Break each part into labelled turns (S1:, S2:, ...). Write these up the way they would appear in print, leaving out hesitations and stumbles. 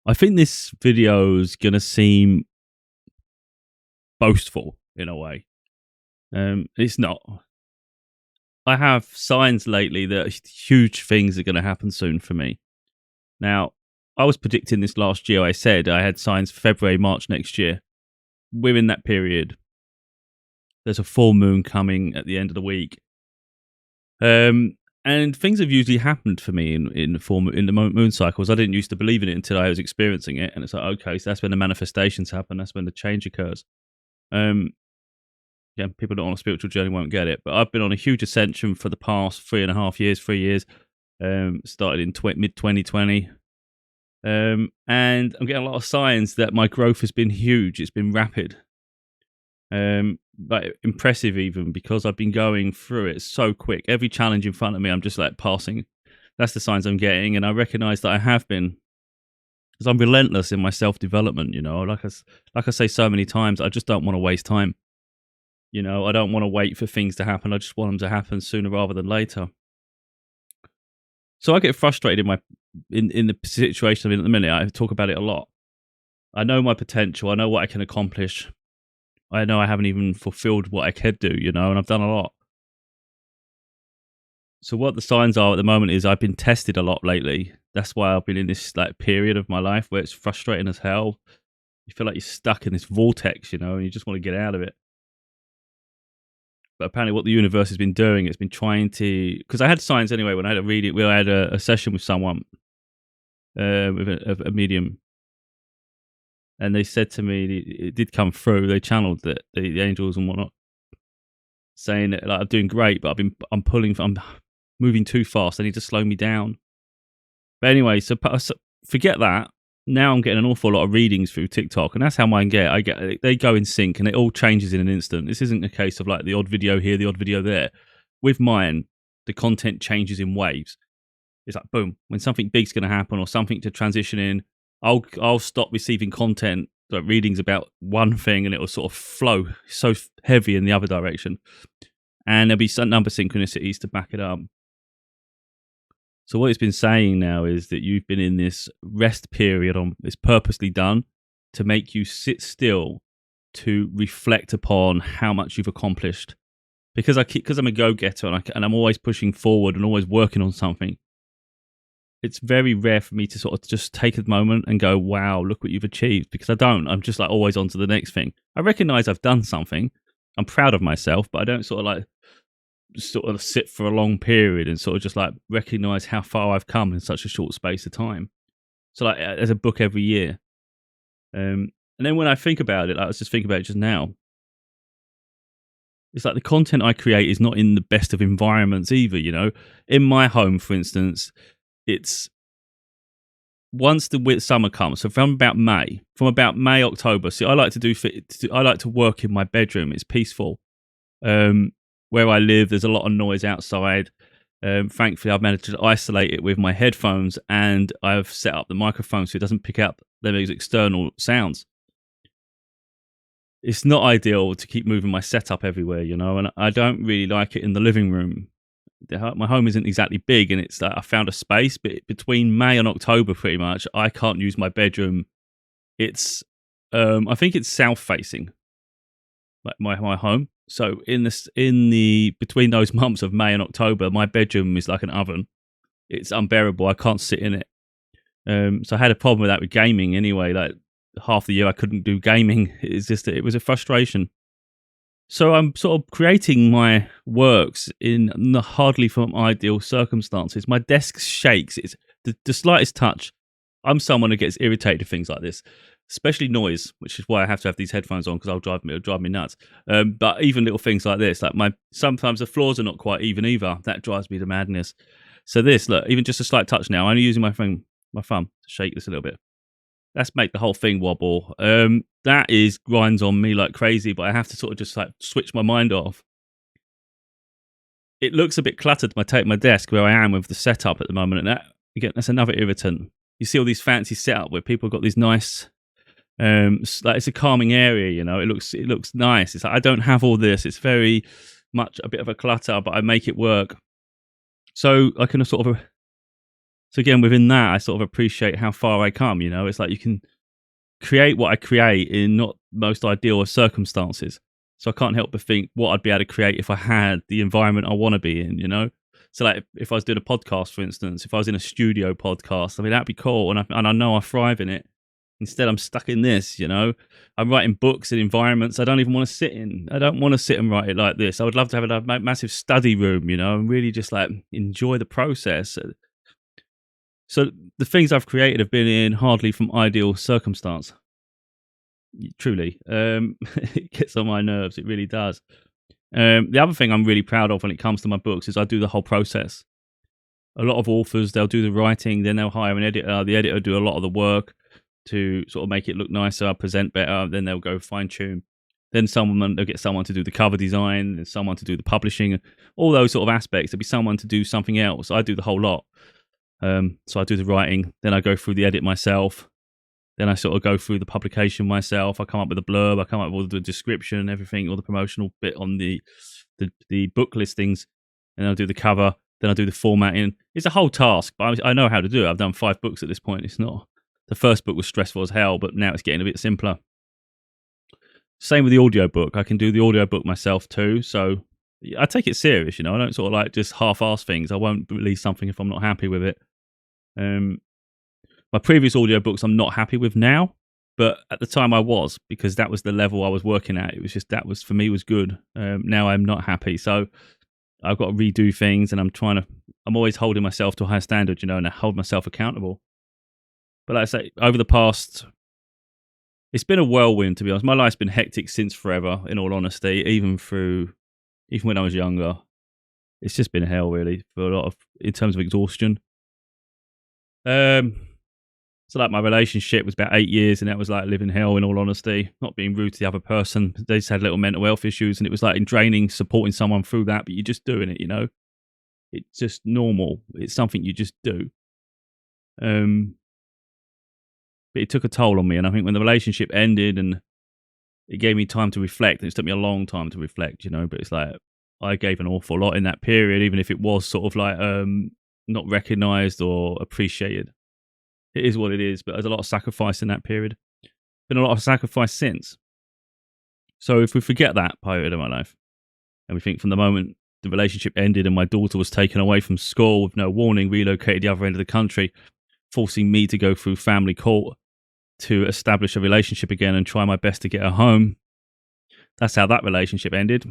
S1: I think this video is going to seem boastful in a way. It's not. I have signs lately that huge things are going to happen soon for me. Now, I was predicting this last year. I said I had signs February, March next year. We're in that period. There's a full moon coming at the end of the week. And things have usually happened for me in the moon cycles. I didn't used to believe in it until I was experiencing it, and it's like, okay, so that's when the manifestations happen. That's when the change occurs. Yeah, people not on a spiritual journey won't get it, but I've been on a huge ascension for the past 3 years. Started in mid 2020, and I'm getting a lot of signs that my growth has been huge. It's been rapid. But impressive even, because I've been going through it so quick. Every challenge in front of me, I'm just like passing. That's the signs I'm getting, and I recognize that I have been, because I'm relentless in my self-development. Like I say so many times, I just don't want to waste time. I don't want to wait for things to happen. I just want them to happen sooner rather than later. So I get frustrated in the situation I'm in at the minute. I talk about it a lot. I know my potential. I know what I can accomplish. I know I haven't even fulfilled what I could do, and I've done a lot. So what the signs are at the moment is I've been tested a lot lately. That's why I've been in this period of my life where it's frustrating as hell. You feel like you're stuck in this vortex, and you just want to get out of it. But apparently what the universe has been doing, it's been trying to, because I had signs anyway when I had a reading, I had a session with someone, with a medium. And they said to me, it did come through. They channeled the angels and whatnot, saying that I'm doing great, but I'm moving too fast. I need to slow me down. But anyway, so forget that. Now I'm getting an awful lot of readings through TikTok, and that's how mine they go in sync, and it all changes in an instant. This isn't a case of like the odd video here, the odd video there. With mine, the content changes in waves. It's like boom, when something big's going to happen or something to transition in, I'll stop receiving content, like readings about one thing, and it will sort of flow so heavy in the other direction. And there'll be some number synchronicities to back it up. So what it's been saying now is that you've been in this rest period it's purposely done to make you sit still, to reflect upon how much you've accomplished. Because I'm a go-getter and I'm always pushing forward and always working on something. It's very rare for me to sort of just take a moment and go, wow, look what you've achieved. Because I don't. I'm just like always on to the next thing. I recognize I've done something. I'm proud of myself, but I don't sort of sit for a long period and sort of just like recognize how far I've come in such a short space of time. So like there's a book every year. And then when I think about it, I was just thinking about it just now. It's like the content I create is not in the best of environments either, In my home, for instance, it's once the summer comes. So from about May, October. See, I like to work in my bedroom. It's peaceful. Where I live, there's a lot of noise outside. Thankfully, I've managed to isolate it with my headphones, and I've set up the microphone so it doesn't pick up those external sounds. It's not ideal to keep moving my setup everywhere, and I don't really like it in the living room. My home isn't exactly big, and it's like I found a space, but between May and October, pretty much, I can't use my bedroom. It's, I think it's south facing, like my home. So between those months of May and October, my bedroom is like an oven. It's unbearable. I can't sit in it. So I had a problem with that with gaming anyway. Like half the year I couldn't do gaming. It was a frustration. So I'm sort of creating my works in hardly from ideal circumstances. My desk shakes. It's the slightest touch. I'm someone who gets irritated with things like this, especially noise, which is why I have to have these headphones on, because it'll drive me nuts. But even little things like this, like sometimes the floors are not quite even either. That drives me to madness. So this, look, even just a slight touch now. I'm only using my thumb to shake this a little bit. Let's make the whole thing wobble. That grinds on me like crazy, but I have to sort of just like switch my mind off. It looks a bit cluttered, my desk where I am with the setup at the moment, and that's another irritant. You see all these fancy setup where people have got these nice, like it's a calming area, It looks nice. It's like I don't have all this. It's very much a bit of a clutter, but I make it work. So I can sort of So again, within that, I sort of appreciate how far I come. It's like you can create what I create in not most ideal of circumstances. So I can't help but think what I'd be able to create if I had the environment I want to be in. So like if I was doing a podcast, for instance, if I was in a studio podcast, I mean, that'd be cool. And I know I thrive in it. Instead, I'm stuck in this. I'm writing books in environments I don't even want to sit in. I don't want to sit and write it like this. I would love to have a massive study room, and really just like enjoy the process. So the things I've created have been in hardly from ideal circumstance. Truly, it gets on my nerves. It really does. The other thing I'm really proud of when it comes to my books is I do the whole process. A lot of authors, they'll do the writing, then they'll hire an editor. The editor will do a lot of the work to sort of make it look nicer, present better. Then they'll go fine tune. Then they'll get someone to do the cover design, and someone to do the publishing, all those sort of aspects. There'll be someone to do something else. I do the whole lot. So I do the writing, then I go through the edit myself. Then I sort of go through the publication myself. I come up with a blurb. I come up with the description, everything, all the promotional bit on the book listings. And I'll do the cover. Then I'll do the formatting. It's a whole task, but I know how to do it. I've done 5 books at this point. It's not... The first book was stressful as hell, but now it's getting a bit simpler. Same with the audiobook. I can do the audiobook myself too. So I take it serious, I don't sort of like just half-ass things. I won't release something if I'm not happy with it. My previous audiobooks I'm not happy with now, but at the time I was, because that was the level I was working at. It was just, that was, for me, was good. Now I'm not happy. So I've got to redo things, and I'm always holding myself to a higher standard, and I hold myself accountable. But like I say, over the past, it's been a whirlwind, to be honest. My life's been hectic since forever, in all honesty, even when I was younger. It's just been hell, really, in terms of exhaustion. So like my relationship was about 8 years, and that was like living hell, in all honesty. Not being rude to the other person. They just had little mental health issues, and it was like draining supporting someone through that, but you're just doing it, It's just normal. It's something you just do. But it took a toll on me, and I think when the relationship ended and it gave me time to reflect, and it took me a long time to reflect, but it's like I gave an awful lot in that period, even if it was sort of like not recognised or appreciated. It is what it is, but there's a lot of sacrifice in that period. Been a lot of sacrifice since. So if we forget that period of my life, and we think from the moment the relationship ended and my daughter was taken away from school with no warning, relocated the other end of the country, forcing me to go through family court to establish a relationship again and try my best to get her home. That's how that relationship ended.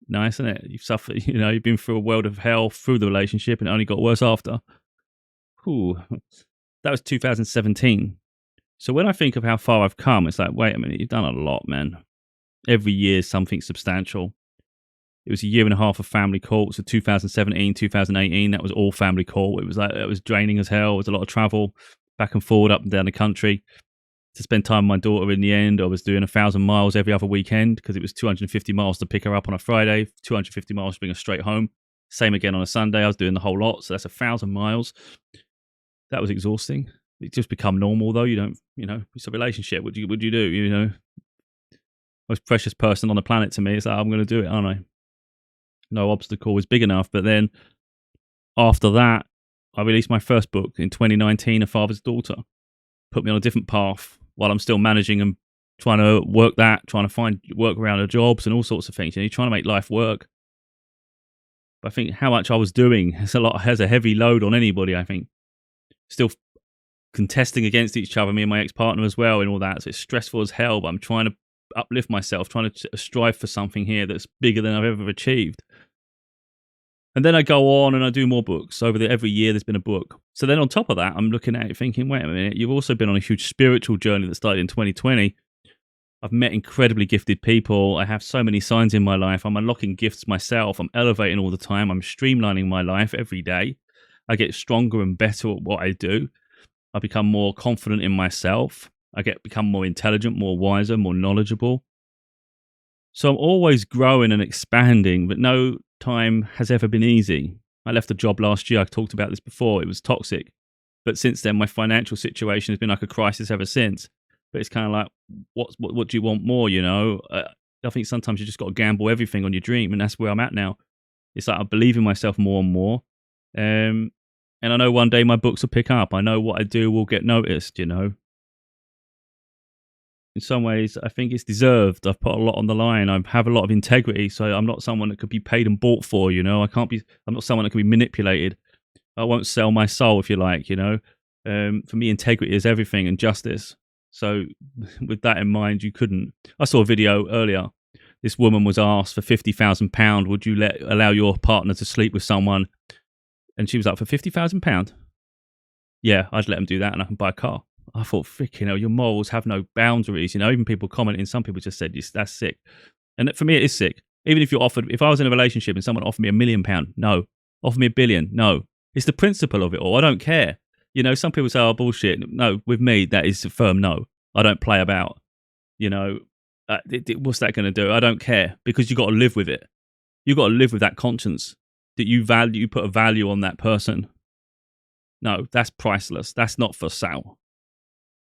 S1: Nice, isn't it? You've suffered, you've been through a world of hell through the relationship, and it only got worse after. Ooh. That was 2017. So when I think of how far I've come, it's like, wait a minute, you've done a lot, man. Every year, something substantial. It was a year and a half of family court. So 2017, 2018, that was all family court. It was draining as hell. It was a lot of travel back and forward, up and down the country to spend time with my daughter. In the end, I was doing 1,000 miles every other weekend, because it was 250 miles to pick her up on a Friday, 250 miles to bring her straight home. Same again on a Sunday. I was doing the whole lot. So that's 1,000 miles. That was exhausting. It just become normal, though. You don't, it's a relationship. What do you do? Most precious person on the planet to me. It's like, I'm going to do it, aren't I? No obstacle was big enough. But then after that, I released my first book in 2019, A Father's Daughter. Put me on a different path while I'm still managing and trying to work that, trying to find work around the jobs and all sorts of things. You're trying to make life work. But I think how much I was doing has a heavy load on anybody, I think. Still contesting against each other, me and my ex-partner as well, and all that. So it's stressful as hell, but I'm trying to uplift myself, trying to strive for something here that's bigger than I've ever achieved. And then I go on and I do more books. Every year there's been a book. So then on top of that, I'm looking at it thinking, wait a minute, you've also been on a huge spiritual journey that started in 2020. I've met incredibly gifted people. I have so many signs in my life. I'm unlocking gifts myself. I'm elevating all the time. I'm streamlining my life every day. I get stronger and better at what I do. I become more confident in myself. I become more intelligent, more wiser, more knowledgeable. So I'm always growing and expanding, but no time has ever been easy. I left a job last year. I talked about this before. It was toxic. But since then, my financial situation has been like a crisis ever since. But it's kind of like, what do you want more, I think sometimes you just got to gamble everything on your dream, and that's where I'm at now. It's like I believe in myself more and more. And And I know one day my books will pick up. I know what I do will get noticed, you know. In some ways, I think it's deserved. I've put a lot on the line. I have a lot of integrity, so I'm not someone that could be paid and bought for, you know. I'm not someone that can be manipulated. I won't sell my soul, if you like, you know. For me, integrity is everything, and justice. So with that in mind, you couldn't. I saw a video earlier. This woman was asked for £50,000, would you allow your partner to sleep with someone? And she was like, for £50,000? Yeah, I'd let them do that, and I can buy a car. I thought, freaking hell, your morals have no boundaries. You know, even people commenting, some people just said, yes, that's sick. And for me, it is sick. Even if if I was in a relationship and someone offered me £1 million, no. Offer me £1 billion, no. It's the principle of it all. I don't care. You know, some people say, oh, bullshit. No, with me, that is a firm no. I don't play about. You know, what's that going to do? I don't care, because you got to live with it. You got to live with that conscience that you put a value on that person. No, that's priceless. That's not for sale.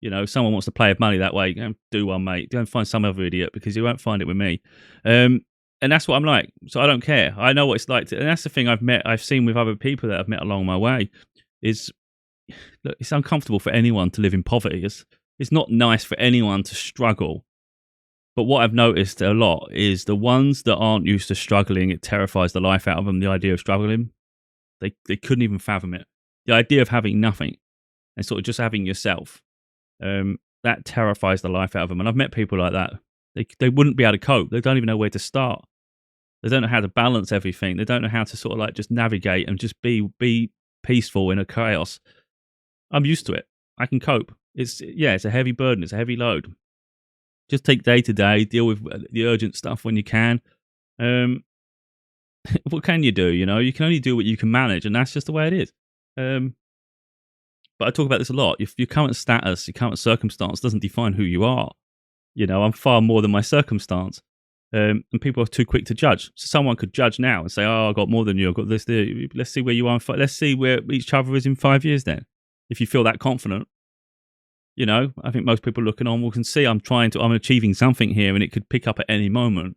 S1: You know, if someone wants to play with money that way, go and do one, mate. Go and find some other idiot, because you won't find it with me. And that's what I'm like. So I don't care. I know what it's like and that's the thing I've seen with other people that I've met along my way is, look, it's uncomfortable for anyone to live in poverty. It's not nice for anyone to struggle. But what I've noticed a lot is the ones that aren't used to struggling, it terrifies the life out of them, the idea of struggling. They couldn't even fathom it. The idea of having nothing and sort of just having yourself, that terrifies the life out of them. And I've met people like that. They wouldn't be able to cope. They don't even know where to start. They don't know how to balance everything. They don't know how to sort of like just navigate and just be peaceful in a chaos. I'm used to it. I can cope. It's a heavy burden. It's a heavy load. Just take day to day, deal with the urgent stuff when you can. What can you do? You know, you can only do what you can manage, and that's just the way it is. But I talk about this a lot. If your current status, your current circumstance doesn't define who you are, you know, I'm far more than my circumstance. And people are too quick to judge. So someone could judge now and say, oh, I got more than you. I got this. Let's see where you are. Let's see where each other is in 5 years then. If you feel that confident. You know, I think most people looking on can see I'm achieving something here, and it could pick up at any moment.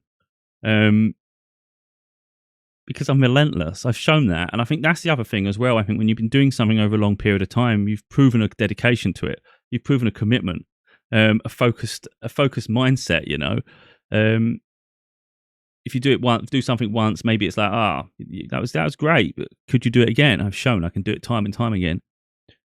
S1: Because I'm relentless. I've shown that. And I think that's the other thing as well. I think when you've been doing something over a long period of time, you've proven a dedication to it. You've proven a commitment, a focused mindset, you know. If you do something once, maybe it's like, that was great, but could you do it again? I've shown I can do it time and time again.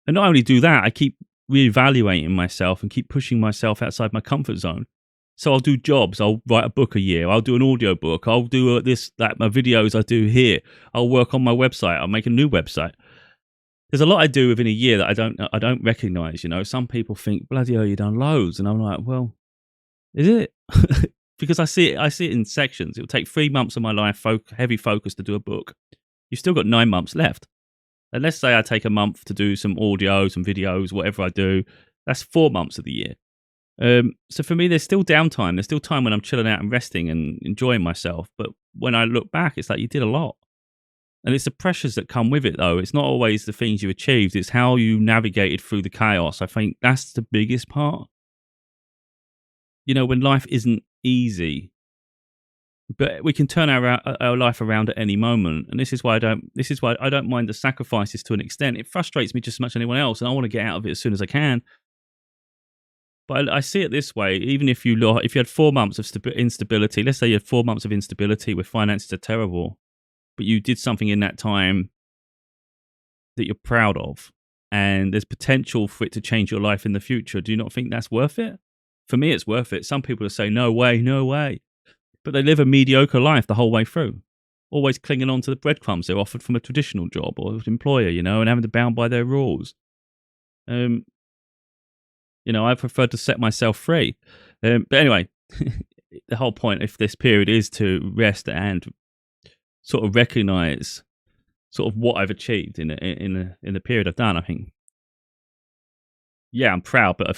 S1: And not only do that, I keep reevaluating myself and keep pushing myself outside my comfort zone. So I'll do jobs. I'll write a book a year. I'll do an audio book. I'll do my videos I do here. I'll work on my website. I'll make a new website. There's a lot I do within a year that I don't recognize. You know, some people think, bloody hell, you've done loads, and I'm like, well, is it? Because I see it in sections. It will take 3 months of my life, heavy focus, to do a book. You've still got 9 months left. And let's say I take a month to do some audio, some videos, whatever I do. That's 4 months of the year. So for me, there's still downtime. There's still time when I'm chilling out and resting and enjoying myself. But when I look back, it's like you did a lot. And it's the pressures that come with it, though. It's not always the things you achieved. It's how you navigated through the chaos. I think that's the biggest part. You know, when life isn't easy, but we can turn our life around at any moment. And this is why I don't mind the sacrifices to an extent. It frustrates me just as much as anyone else, and I want to get out of it as soon as I can. But I see it this way: even if you had 4 months of instability, let's say you had 4 months of instability where finances are terrible, but you did something in that time that you're proud of, and there's potential for it to change your life in the future. Do you not think that's worth it? For me, it's worth it. Some people will say, no way, no way. But they live a mediocre life the whole way through, always clinging on to the breadcrumbs they're offered from a traditional job or employer, you know, and having to bound by their rules. You know, I prefer to set myself free. But anyway, the whole point of this period is to rest and sort of recognize sort of what I've achieved in the period I've done. I think, yeah, I'm proud, but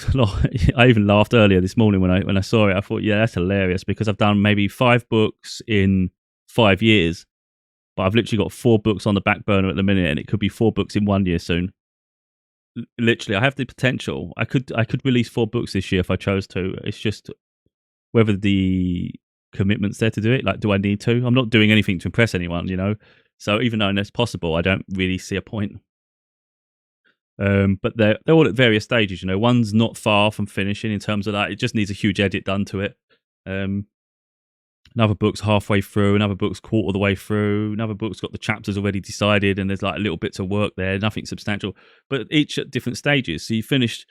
S1: I even laughed earlier this morning when I saw it. I thought, yeah, that's hilarious, because I've done maybe 5 books in 5 years, but I've literally got 4 books on the back burner at the minute, and it could be 4 books in 1 year soon. Literally, I have the potential. I could release 4 books this year if I chose to. It's just whether the commitment's there to do it. Like, do I need to? I'm not doing anything to impress anyone, you know. So even though that's possible, I don't really see a point. But they're all at various stages. You know, one's not far from finishing in terms of that; it just needs a huge edit done to it. Another book's halfway through, another book's quarter of the way through, another book's got the chapters already decided, and there's like little bits of work there, nothing substantial, but each at different stages. So you finish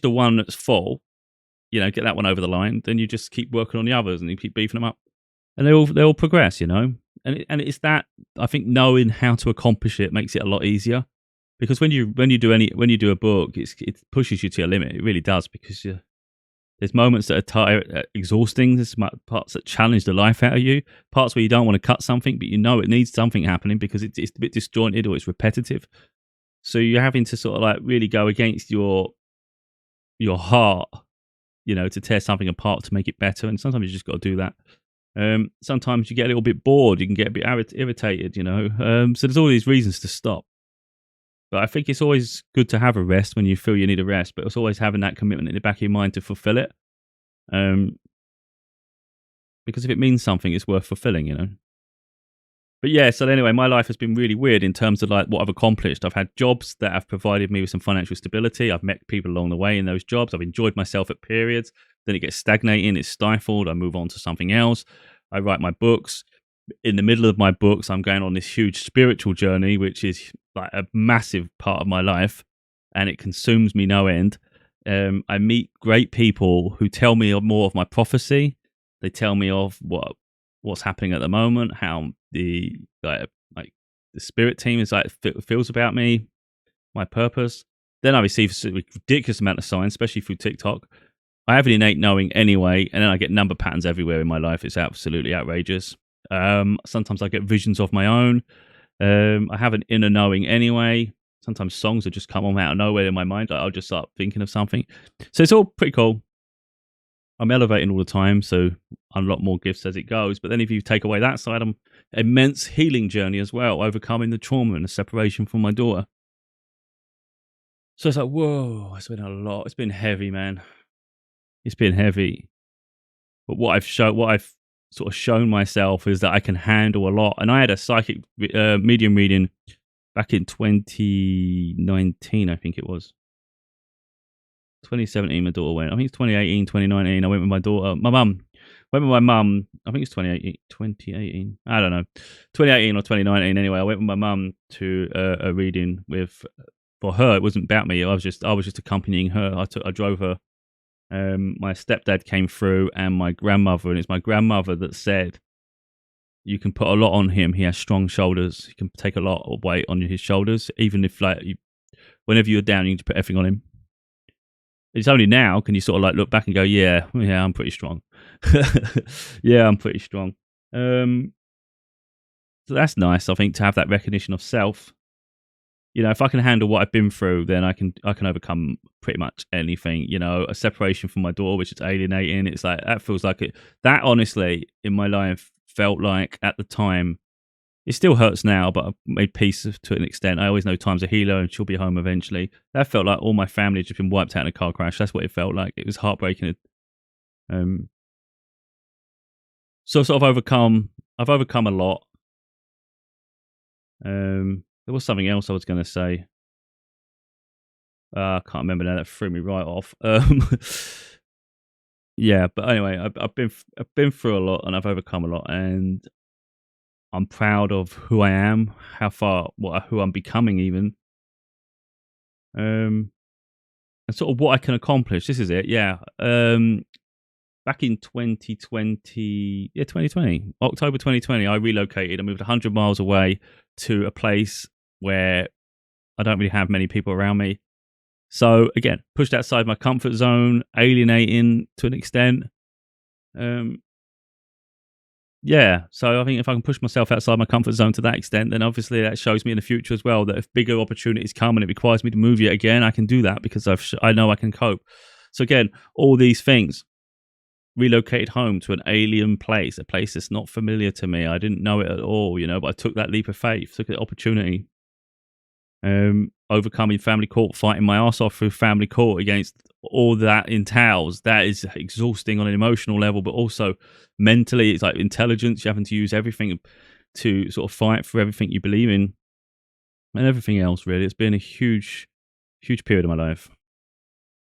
S1: the one that's full, you know, get that one over the line, then you just keep working on the others and you keep beefing them up, and they all progress, you know. And it's that, I think, knowing how to accomplish it makes it a lot easier, because when you do a book, it pushes you to your limit. It really does, because there's moments that are exhausting. There's parts that challenge the life out of you. Parts where you don't want to cut something, but you know it needs something happening because it's a bit disjointed or it's repetitive. So you're having to sort of like really go against your heart, you know, to tear something apart to make it better. And sometimes you just got to do that. Sometimes you get a little bit bored. You can get a bit irritated, you know. So there's all these reasons to stop. But I think it's always good to have a rest when you feel you need a rest, but it's always having that commitment in the back of your mind to fulfill it. Because if it means something, it's worth fulfilling, you know. But yeah, so anyway, my life has been really weird in terms of like what I've accomplished. I've had jobs that have provided me with some financial stability. I've met people along the way in those jobs. I've enjoyed myself at periods. Then it gets stagnating, it's stifled. I move on to something else. I write my books. In the middle of my books, I'm going on this huge spiritual journey, which is like a massive part of my life, and it consumes me no end. I meet great people who tell me more of my prophecy. They tell me of what's happening at the moment, how the like the spirit team is like feels about me, my purpose. Then I receive a ridiculous amount of signs, especially through TikTok. I have an innate knowing anyway, and then I get number patterns everywhere in my life. It's absolutely outrageous. Sometimes I get visions of my own. I have an inner knowing anyway. Sometimes songs will just come on out of nowhere in my mind. Like I'll just start thinking of something. So it's all pretty cool. I'm elevating all the time, so unlock more gifts as it goes. But then if you take away that side, I'm immense healing journey as well, overcoming the trauma and the separation from my daughter. So it's like, whoa, it's been a lot. It's been heavy, man. It's been heavy. But what I've sort of shown myself is that I can handle a lot. And I had a psychic medium reading back in 2019, I think it was. 2017, my daughter went. I think it's 2018, 2019. I went with my daughter. My mum. Went with my mum. I think it's 2018. I don't know. 2018 or 2019. Anyway, I went with my mum to a reading for her. It wasn't about me. I was just accompanying her. I drove her. My stepdad came through and my grandmother, and it's my grandmother that said, you can put a lot on him. He has strong shoulders. He can take a lot of weight on his shoulders. Even if whenever you're down, you need to put everything on him. It's only now can you sort of like look back and go, yeah, I'm pretty strong. Yeah, I'm pretty strong. So that's nice, I think, to have that recognition of self. You know, if I can handle what I've been through, then I can overcome pretty much anything. You know, a separation from my daughter, which is alienating. It's like that feels like it. That honestly, in my life, felt like at the time. It still hurts now, but I've made peace to an extent. I always know time's a healer, and she'll be home eventually. That felt like all my family had just been wiped out in a car crash. That's what it felt like. It was heartbreaking. So I've overcome a lot. There was something else I was going to say. I can't remember now. That threw me right off. Yeah, but anyway, I've been through a lot, and I've overcome a lot, and I'm proud of who I am, who I'm becoming, even, and sort of what I can accomplish. This is it, yeah. Back in 2020, October 2020, I relocated. I moved 100 miles away to a place where I don't really have many people around me. So again, pushed outside my comfort zone, alienating to an extent. Yeah, so I think if I can push myself outside my comfort zone to that extent, then obviously that shows me in the future as well that if bigger opportunities come and it requires me to move yet again, I can do that because I know I can cope. So again, all these things, relocated home to an alien place, a place that's not familiar to me. I didn't know it at all, you know, but I took that leap of faith, took the opportunity. Overcoming family court, fighting my ass off through family court against all that entails. That is exhausting on an emotional level, but also mentally, it's like intelligence. You're having to use everything to sort of fight for everything you believe in and everything else, really. It's been a huge Huge period of my life.